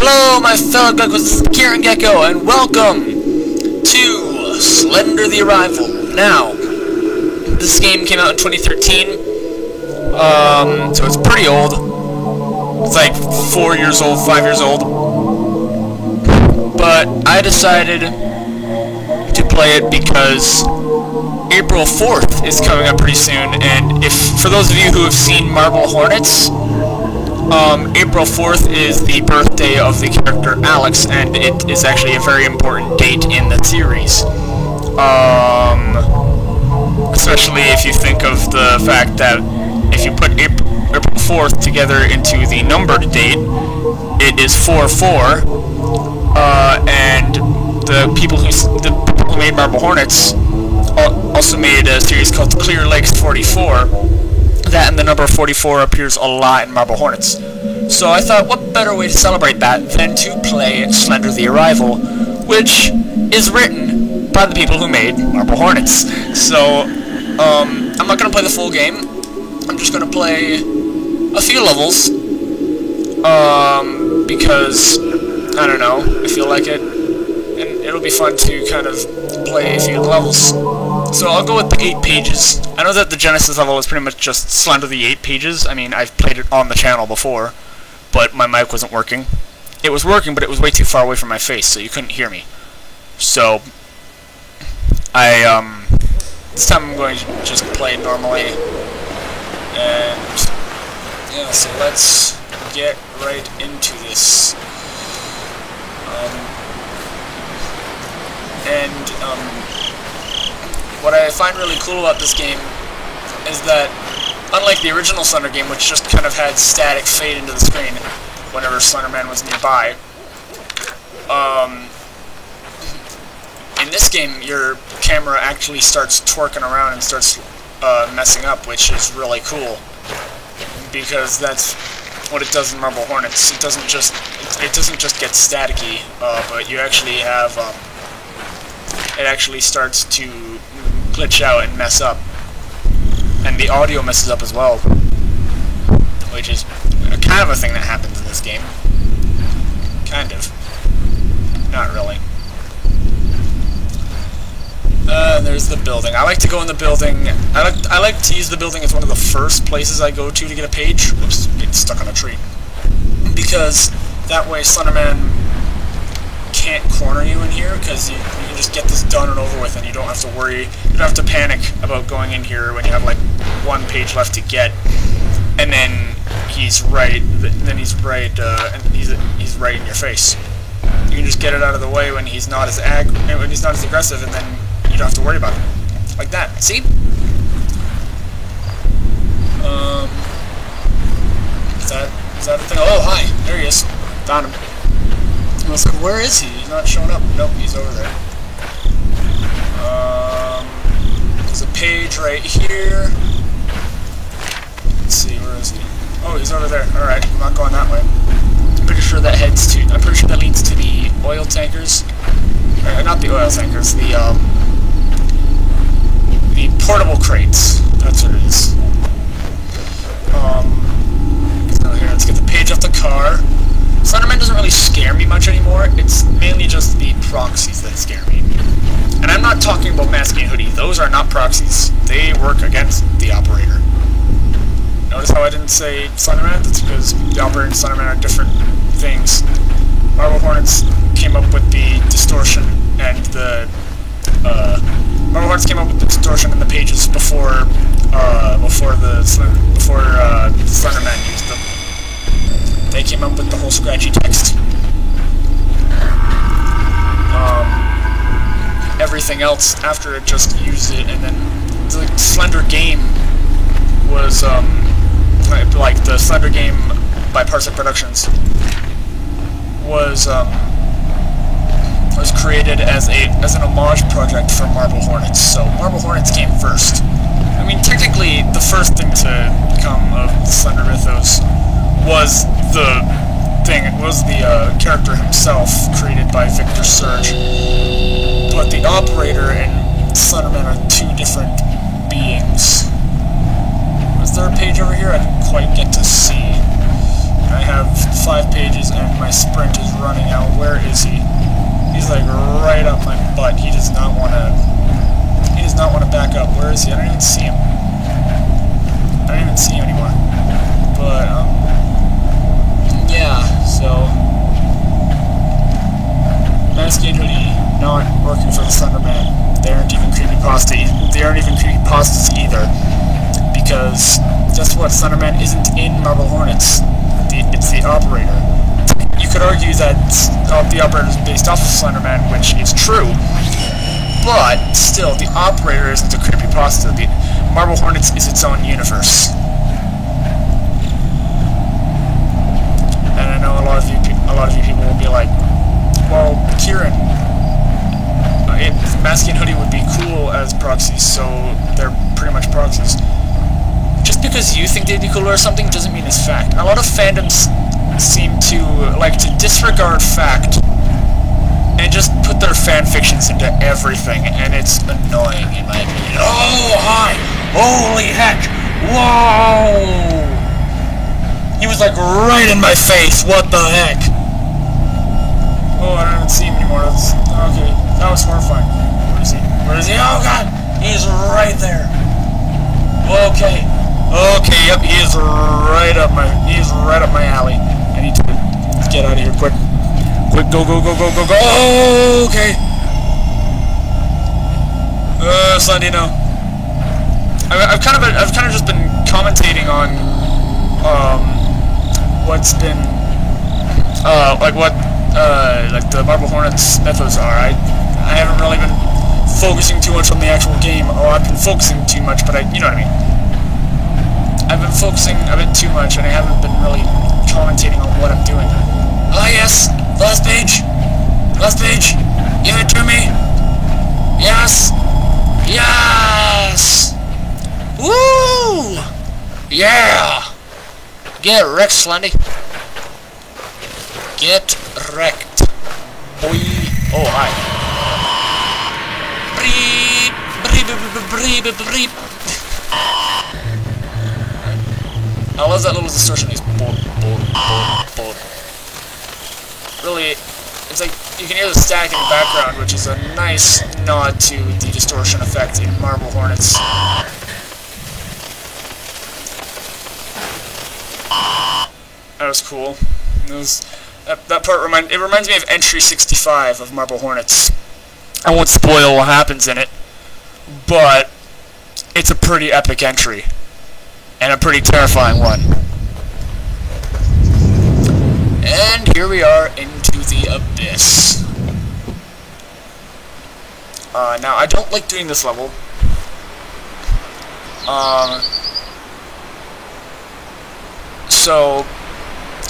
Hello, my fellow geckos, this is Kieran Gecko, and welcome to Slender the Arrival. Now, this game came out in 2013, so it's pretty old. It's like 4 years old, 5 years old. But I decided to play it because April 4th is coming up pretty soon, and for those of you who have seen Marble Hornets, April 4th is the birthday of the character Alex, and it is actually a very important date in the series. Especially if you think of the fact that if you put April 4th together into the numbered date, it is 4-4, and the people who made Marble Hornets also made a series called Clear Lakes 44. That and the number 44 appears a lot in Marble Hornets. So I thought, what better way to celebrate that than to play Slender the Arrival, which is written by the people who made Marble Hornets. So, I'm not going to play the full game. I'm just going to play a few levels, because, I don't know, I feel like it, and it'll be fun to kind of play a few levels. So I'll go with the 8 pages. I know that the Genesis level is pretty much just Slender the 8 pages. I mean, I've played it on the channel before, but my mic wasn't working. It was working, but it was way too far away from my face, so you couldn't hear me. So, this time I'm going to just play normally. And, yeah, so let's get right into this. What I find really cool about this game is that, unlike the original Slender game, which just kind of had static fade into the screen whenever Slenderman was nearby, in this game your camera actually starts twerking around and starts messing up, which is really cool, because that's what it does in Marble Hornets. It doesn't just get staticky, but you actually have it actually starts to glitch out and mess up, and the audio messes up as well, which is kind of a thing that happens in this game. Kind of. Not really. There's the building. I like to go in the building. I like to use the building as one of the first places I go to get a page. Whoops, getting stuck on a tree. Because that way Slenderman can't corner you in here, because you can just get this done and over with, and you don't have to worry, you don't have to panic about going in here when you have like 1 page left to get, and then he's right in your face. You can just get it out of the way when he's not as aggressive, and then you don't have to worry about it. Like that. See? Is that a thing? Oh, hi! There he is. Found him. I was like, where is he? He's not showing up. Nope, he's over there. There's a page right here. Let's see, where is he? Oh, he's over there. Alright, I'm not going that way. I'm pretty sure that leads to the oil tankers. Not the oil tankers, the portable crates. That's what it is. Here, let's get the page off the car. Slenderman doesn't really scare me much anymore. It's mainly just the proxies that scare me. And I'm not talking about Masky and Hoodie. Those are not proxies. They work against the operator. Notice how I didn't say Slenderman? That's because the operator and Slenderman are different things. Marble Hornets came up with the distortion and the Marble Hornets came up with the distortion in the pages before Slenderman used them. They came up with the whole scratchy text. Everything else after it just used it, and then the Slender game was like the Slender game by Parsec Productions was created as an homage project for Marble Hornets. So Marble Hornets came first. I mean, technically, the first thing to come of Slender Mythos was the character himself, created by Victor Surge. But the operator and Slenderman are 2 different beings. Was there a page over here? I didn't quite get to see. I have 5 pages and my sprint is running out. Where is he? He's like right up my butt. He does not want to. He does not want to back up. Where is he? I don't even see him. I don't even see him anymore. But yeah. So Masky and Hoodie not working for the Slenderman. They aren't even creepypasta. They aren't even creepypastas either. Because guess what? Slenderman isn't in Marble Hornets. It's the operator. You could argue that the operator is based off of Slenderman, which is true, but still, the operator isn't a creepypasta. The Marble Hornets is its own universe. And I know a lot of you people will be like, well, Kieran, Masky and Hoodie would be cool as proxies, so they're pretty much proxies. Just because you think they'd be cooler or something doesn't mean it's fact. A lot of fandoms seem to like to disregard fact and just put their fan fictions into everything, and it's annoying in my opinion. Oh, hi! Holy heck! Whoa! He was like right in my face. What the heck? Oh, I don't even see him anymore. Okay, that was horrifying. Where is he? Where is he? Oh god! He's right there. Okay. Okay, yep, he is right up my alley. I need to get out of here quick. Quick, go, go, go, go, go, go. Oh, okay. Slandino. I've kind of just been commentating on what's been like the Marble Hornets mythos are. I haven't really been focusing too much on the actual game. Oh, I've been focusing too much, but you know what I mean. I've been focusing a bit too much, and I haven't been really commentating on what I'm doing. Oh yes, last page. Last page. Give it to me. Yes. Yes. Woo! Yeah. Get wrecked, Slendy. Get wrecked. Boy. Oh, hi. Breep, breep, breep, breep. I love that little distortion. He's really, it's like you can hear the static in the background, which is a nice nod to the distortion effect in Marble Hornets. That was cool. That part reminds me of Entry 65 of Marble Hornets. I won't spoil what happens in it, but it's a pretty epic entry. And a pretty terrifying one. And here we are into the abyss. Now, I don't like doing this level. So,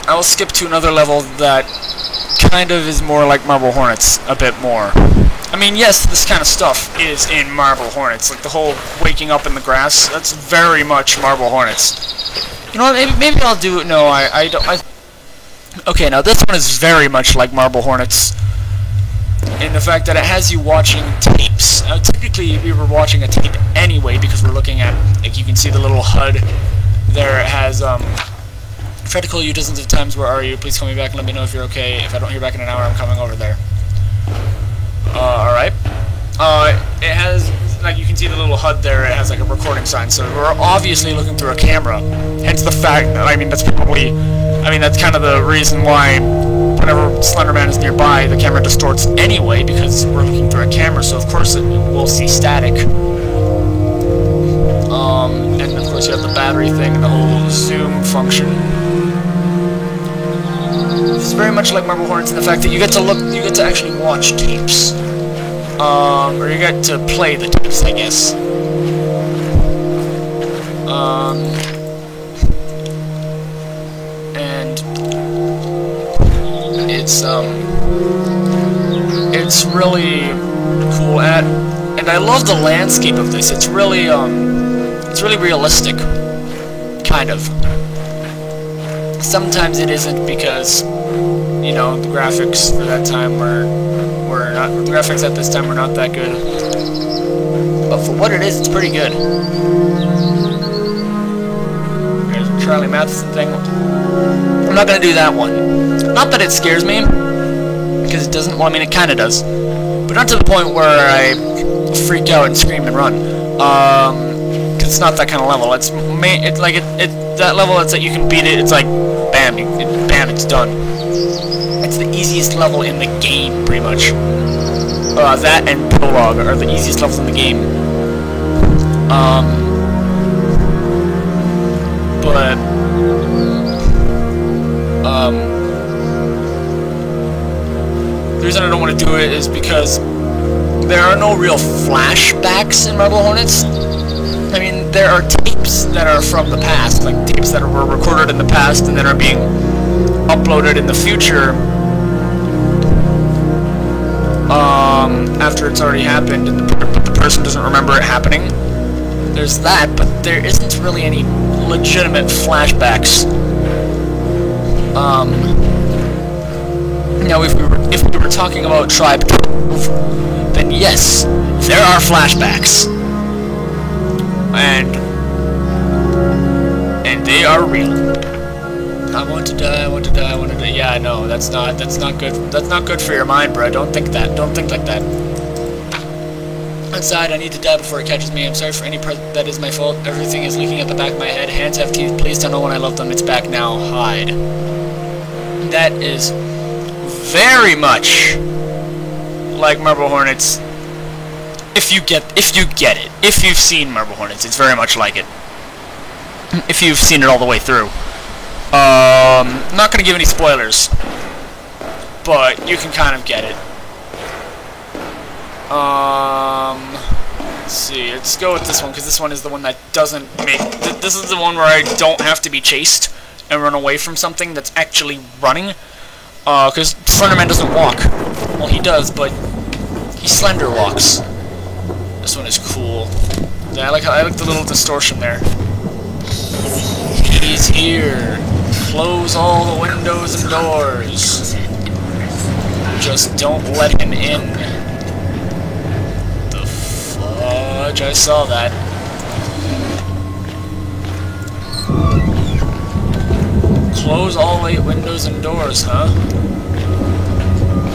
I will skip to another level that kind of is more like Marble Hornets, a bit more. I mean, yes, this kind of stuff is in Marble Hornets, like the whole waking up in the grass. That's very much Marble Hornets. You know what? Maybe I'll do it. No, I don't. Okay, now this one is very much like Marble Hornets, in the fact that it has you watching tapes. Now, typically, we were watching a tape anyway because we're looking at. Like you can see the little HUD there. It has tried to call you dozens of times. Where are you? Please call me back and let me know if you're okay. If I don't hear back in an hour, I'm coming over there. Alright. It has, like, you can see the little HUD there, it has, like, a recording sign, so we're obviously looking through a camera. Hence the fact that, I mean, that's probably, I mean, that's kind of the reason why whenever Slenderman is nearby, the camera distorts anyway, because we're looking through a camera, so of course it will see static. And of course you have the battery thing and the whole zoom function. It's very much like Marble Hornets in the fact that you get to actually watch tapes. Or you get to play the tapes, I guess. And it's really cool, and I love the landscape of this. It's really realistic, kind of. Sometimes it isn't because, you know, the graphics for that time were not. The graphics at this time were not that good. But for what it is, it's pretty good. There's a Charlie Matheson thing. I'm not gonna do that one. Not that it scares me, because it doesn't. Well, I mean, it kind of does, but not to the point where I freak out and scream and run. Cause it's not that kind of level. It's that level. It's that you can beat it. It's like bam, bam, it's done. It's the easiest level in the game, pretty much. That and Prologue are the easiest levels in the game. The reason I don't want to do it is because there are no real flashbacks in Marble Hornets. I mean, there are tapes that are from the past, like tapes that were recorded in the past and then are being uploaded in the future after it's already happened, and but the person doesn't remember it happening. There's that, but there isn't really any legitimate flashbacks. Now, if we were talking about Tribe 12, then yes, there are flashbacks, and they are real. I want to die. I want to die. I want to die. Yeah, I know. That's not good. That's not good for your mind, bro. Don't think that. Don't think like that. Outside, I need to die before it catches me. I'm sorry for any that is my fault. Everything is leaking at the back of my head. Hands have teeth. Please tell no one I love them. It's back now. Hide. That is very much like Marble Hornets. If you get it. If you've seen Marble Hornets, it's very much like it. If you've seen it all the way through. I'm not going to give any spoilers, but you can kind of get it. Let's see, let's go with this one, because this one is the one that doesn't make... This is the one where I don't have to be chased and run away from something that's actually running. Because Slenderman doesn't walk. Well, he does, but he slender walks. This one is cool. Yeah, I like the little distortion there. He's here. Close all the windows and doors. Just don't let him in. The fudge, I saw that. Close all 8 windows and doors, huh?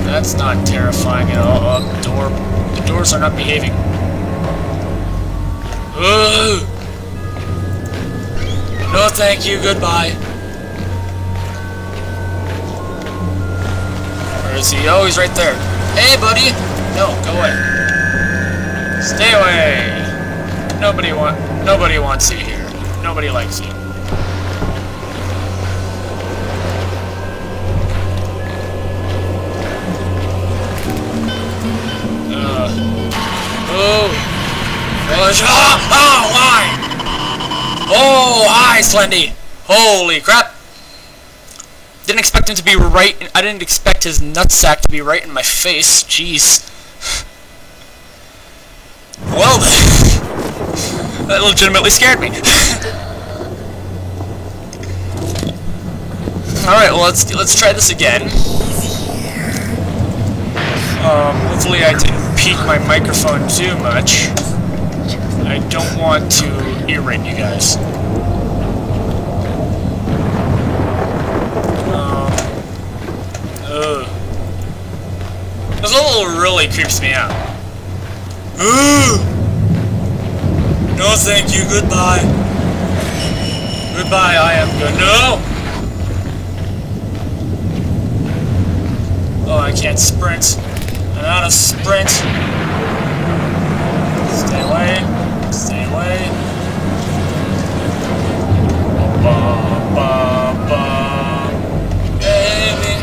That's not terrifying at all. The doors are not behaving. Ugh! No thank you, goodbye. Where is he? Oh, he's right there. Hey, buddy! No, go away. Stay away! Nobody wants you here. Nobody likes you. Oh! Oh, why? Oh, hi, Slendy! Holy crap! Didn't expect him to be right. I didn't expect his nutsack to be right in my face. Jeez. Well then, that legitimately scared me. All right, well let's try this again. Hopefully I didn't peak my microphone too much. I don't want to irritate you guys. This level really creeps me out. No thank you, goodbye. Goodbye, I am good. No! Oh, I can't sprint. I'm out of sprint. Stay away. Stay away. Bum, bum, bum. Baby.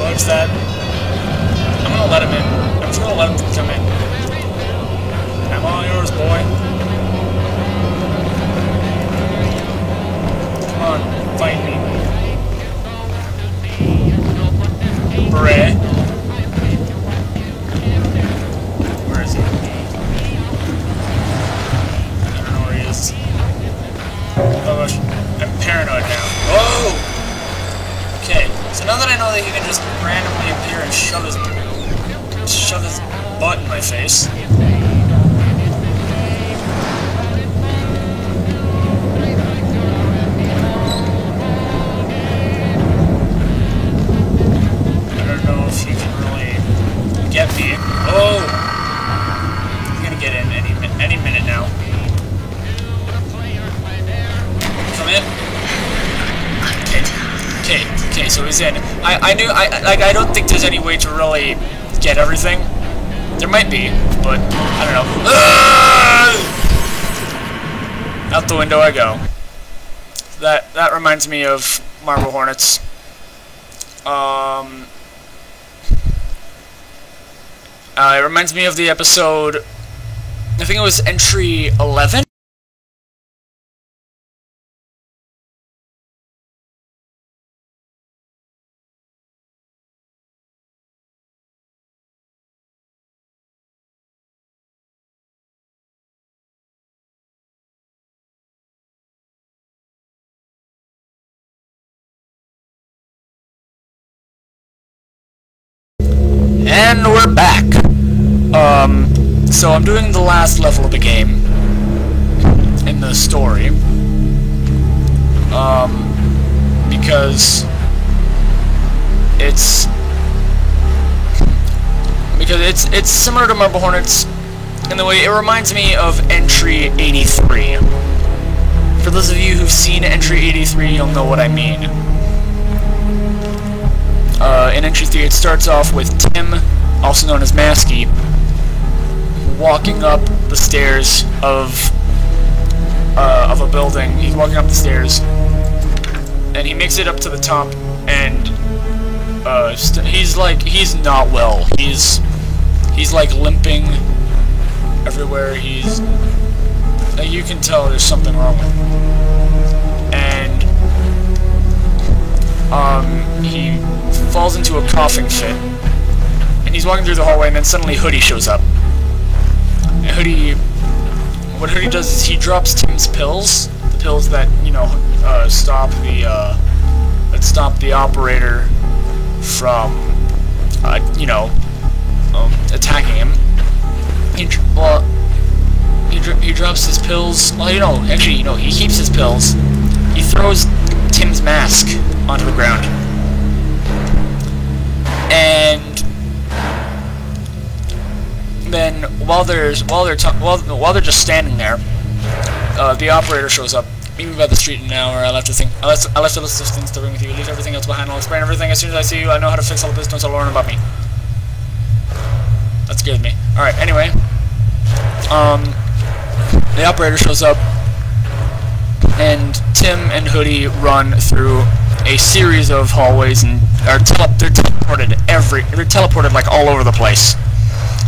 What's that? I'm gonna let him in. I'm just gonna let him come in. I'm all yours, boy. Come on, fight me. Bray. Where is he? I don't know where he is. Oh gosh, I'm paranoid now. Oh! Okay, so now that I know that he can just randomly appear and shove his butt in my face. Okay, so he's in. I don't think there's any way to really get everything. There might be, but I don't know. Out the window I go. That reminds me of Marble Hornets. It reminds me of the episode, I think it was entry 11? And we're back. So I'm doing the last level of the game in the story. Because it's similar to Marble Hornets in the way it reminds me of Entry 83. For those of you who've seen Entry 83, you'll know what I mean. In Entry 3, it starts off with Tim, also known as Masky, walking up the stairs of a building. He's walking up the stairs, and he makes it up to the top, and he's not well. He's like limping everywhere. You can tell there's something wrong with him. And he falls into a coughing fit, and he's walking through the hallway, and then suddenly Hoodie shows up. And what Hoodie does is he drops Tim's pills, the pills that stop the operator from attacking him. He drops his pills. Well, he keeps his pills. He throws Tim's mask onto the ground. And then while they're just standing there, the operator shows up. Meet me by the street in an hour. I left a list of things to bring with you. Leave everything else behind. I'll explain everything as soon as I see you. I know how to fix all of this. Don't tell Lauren about me. That scared me. All right. Anyway, the operator shows up, and Tim and Hoodie run through a series of hallways, and they're teleported like all over the place.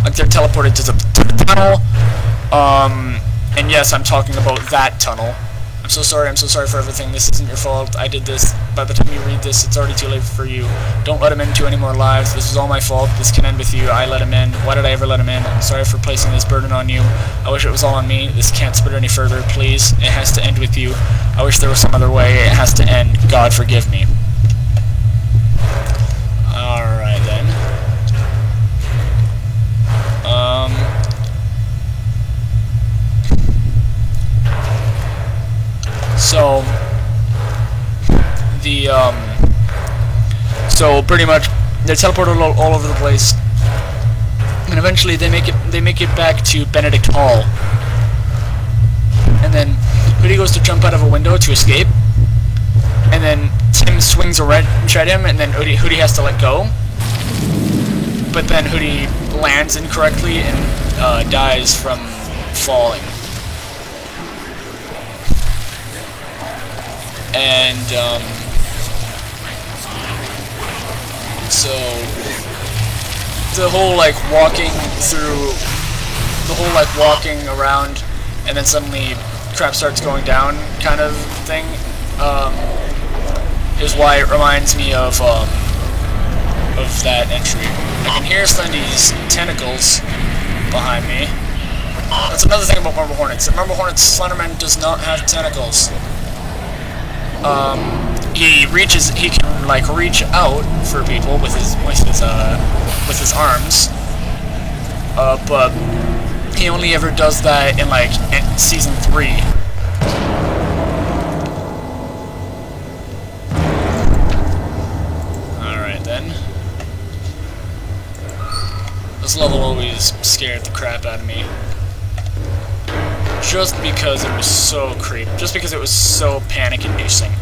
Like they're teleported to the tunnel. And yes, I'm talking about that tunnel. I'm so sorry for everything. This isn't your fault. I did this. By the time you read this, it's already too late for you. Don't let him into any more lives. This is all my fault. This can end with you. I let him in. Why did I ever let him in? I'm sorry for placing this burden on you. I wish it was all on me. This can't spread any further. Please. It has to end with you. I wish there was some other way. It has to end. God forgive me. Alright then. So pretty much they're teleported all over the place, and eventually they make it back to Benedict Hall, and then Hoodie goes to jump out of a window to escape, and then Tim swings a wrench at him, and then Hoodie has to let go, but then Hoodie lands incorrectly and dies from falling. And so the whole walking around, and then suddenly crap starts going down kind of thing, is why it reminds me of that entry. I can hear Slendy's tentacles behind me. That's another thing about Marble Hornets. In Marble Hornets, Slenderman does not have tentacles. He can reach out for people with his arms, but he only ever does that in season 3. Alright then. This level always scared the crap out of me. Just because it was so panic-inducing.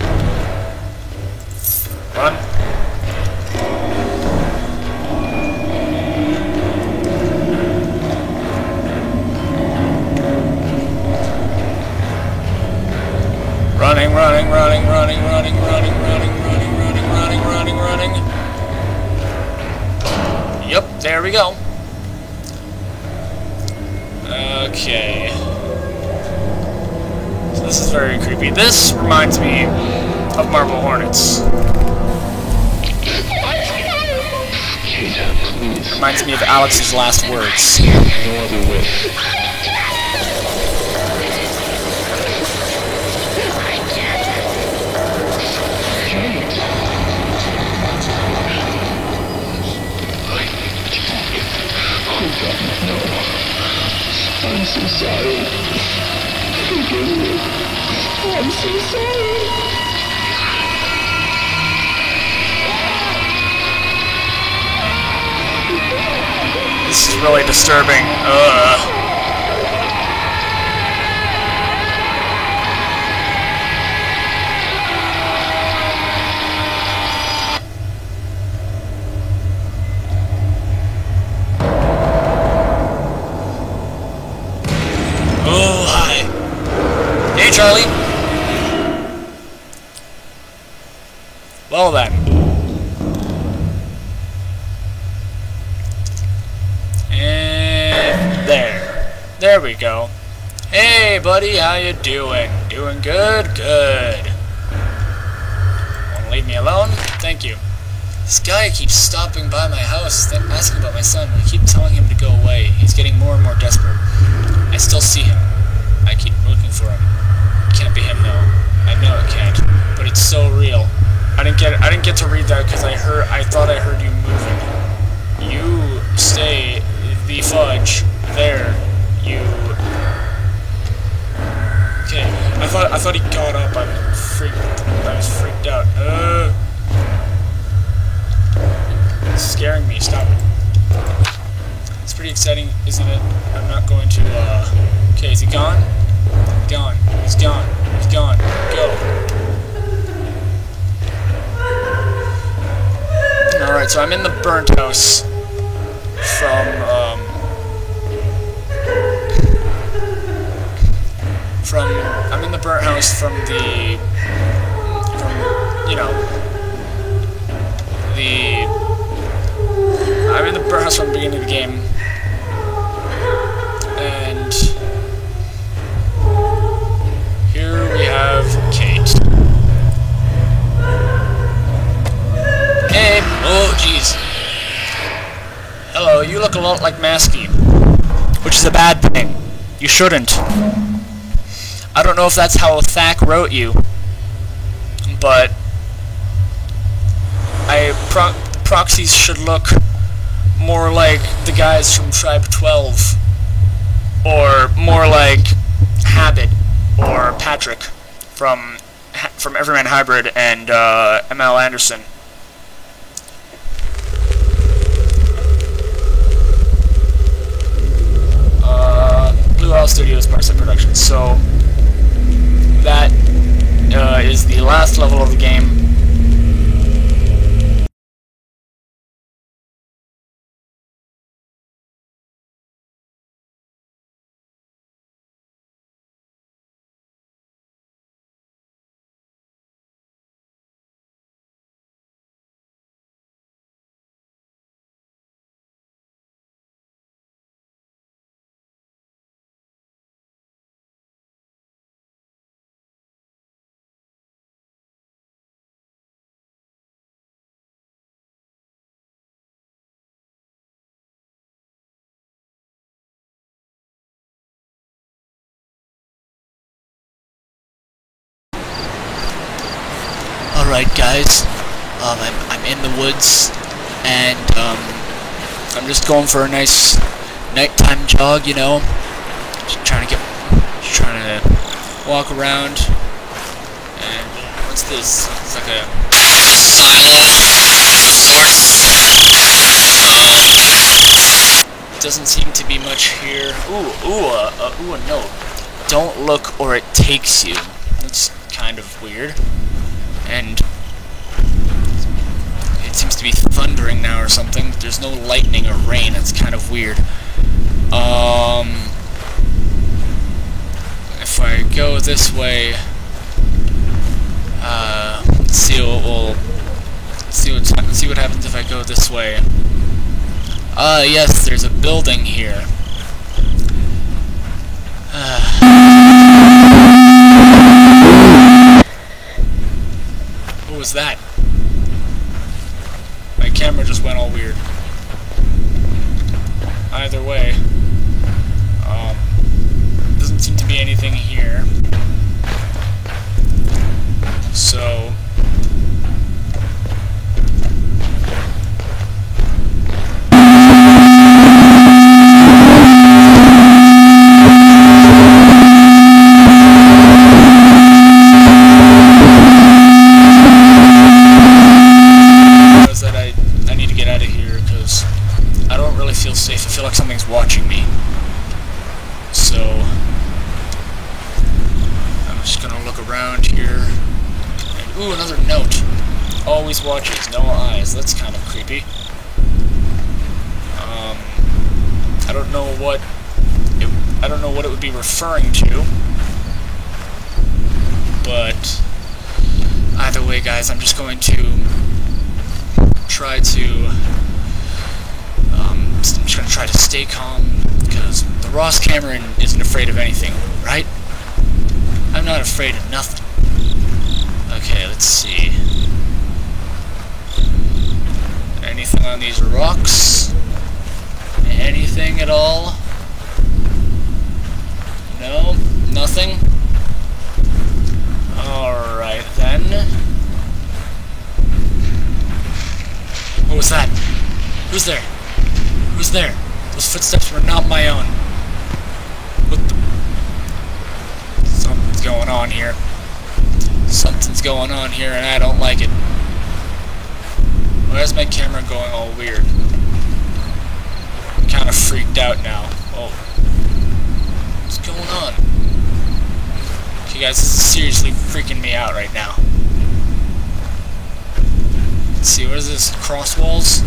we go. Okay. So this is very creepy. This reminds me of Marble Hornets. Reminds me of Alex's last words. No other way. I'm so sorry. Forgive me. I'm so sorry. This is really disturbing. Oh, hi. Hey, Charlie. Well then. And there we go. Hey, buddy, how you doing? Doing good? Good. Wanna leave me alone? Thank you. This guy keeps stopping by my house, asking about my son. I keep telling him to go away. He's getting more and more desperate. I still see him. I keep looking for him. It can't be him though. I know it can't, but it's so real. I didn't get to read that because I thought I heard you moving. You stay the fudge there. You. Okay. I thought he got up. I was freaked out. It's scaring me. Stop it. It's pretty exciting, isn't it? I'm not going to, Okay, is he gone? Gone. He's gone. He's gone. Go. Alright, so I'm in the burnt house I'm in the burnt house from, you know, I'm in the burnt house from the beginning of the game, and here we have Kate. Hey! Oh, jeez. Hello, you look a lot like Masky, which is a bad thing. You shouldn't. I don't know if that's how Thack wrote you, but proxies should look more like the guys from Tribe 12, or more like Habit or Patrick from Everyman Hybrid and ML Anderson. Blue Owl Studios, Parsec Productions. So that is the last level of the game. Alright guys, I'm in the woods, and I'm just going for a nice nighttime jog, you know, just trying to walk around. And what's this? It's like a silo of sorts. Doesn't seem to be much here. Ooh, a note. Don't look or it takes you. That's kind of weird. And it seems to be thundering now or something. There's no lightning or rain. It's kind of weird. If I go this way, let's see what happens if I go this way. Yes, there's a building here. What was that? My camera just went all weird. Either way, doesn't seem to be anything here. So I need to get out of here because I don't really feel safe. I feel like something's watching me. So I'm just gonna look around here. And, ooh, another note. Always watches, no eyes. That's kind of creepy. I don't know what it would be referring to. But either way, guys, I'm just going to try to I'm just gonna try to stay calm because the Ross Cameron isn't afraid of anything, right? I'm not afraid of nothing. Okay, let's see. Anything on these rocks? Anything at all? No? Nothing? Alright then. What was that? Who's there? Who's there? Those footsteps were not my own. What the... Something's going on here. Something's going on here and I don't like it. Why is my camera going all weird? I'm kind of freaked out now. Oh. What's going on? Okay guys, this is seriously freaking me out right now. Let's see, what is this? Cross walls?